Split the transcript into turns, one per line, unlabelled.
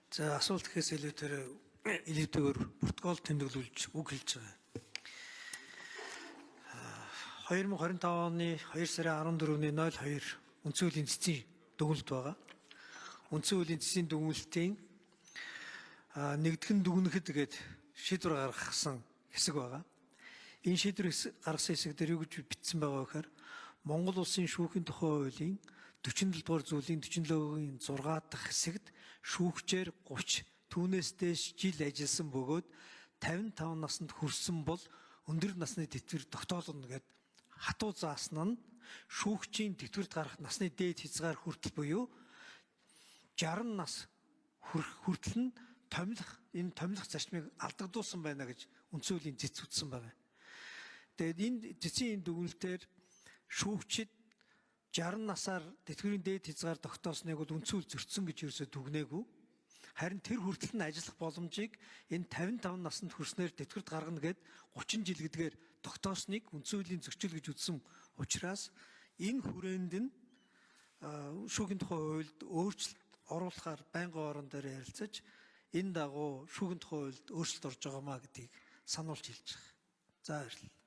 За асуулт гэхээс илүүтэйгээр протокол тэмдэглүүлж үг хэлж байгаа. 2025 оны 2 сарын 14-ний 02 үндсэн хуулийн цэцгийн дүгнэлт байгаа. Үндсэн хуулийн цэцгийн дүгнэлтийн нэгдхэн дүгнэхэд гээд шийдвэр гаргасан хэсэг байгаа. Энэ шийдвэр гаргасан хэсэг дээр юу гэж бичсэн байгаа вэ гэхээр Монгол улсын шүүхийн тухай хуулийн 47 дугаар зүйлийн 47-гийн 6 дахь хэсэгт шүүгчээр 30 түүнээс дээш жил ажилласан бөгөөд 55 наснд хүрсэн бол өндөр насны тэтгэвэр тогтоолно гэд хатуу заасан нь шүүгчийн тэтгэврт гарах насны дээд хязгаар хүртэл буюу 60 нас хүртэл нь энэ томилох зарчмыг алдагдуулсан байна гэж үндсэн хуулийн зэц үтсэн байна. Тэгээд энэ зэцийн дүгнэлтээр шүүгчид 60 насаар тэтгэврийн дээд хязгаар тогтоосныг бол үндсэн хууль зөрчсөн гэж юусоо дүгнээгүй. Харин тэр хүртэл нь ажиллах боломжийг энэ 55 наснд хүрснээр тэтгэврт гаргана гэд 30 жил гэдгээр тогтоосныг үндсэн хуулийн зөрчил гэж үзсэн учраас энэ хүрээнд нь шүүхийн тухай хуульд өөрчлөлт оруулахаар байнгын орон дээр ярилцаж энэ дагуу шүүхийн тухай хуульд өөрчлөлт орж байгаамаа гэдгийг сануулж хэлж байгаа. За баярлалаа.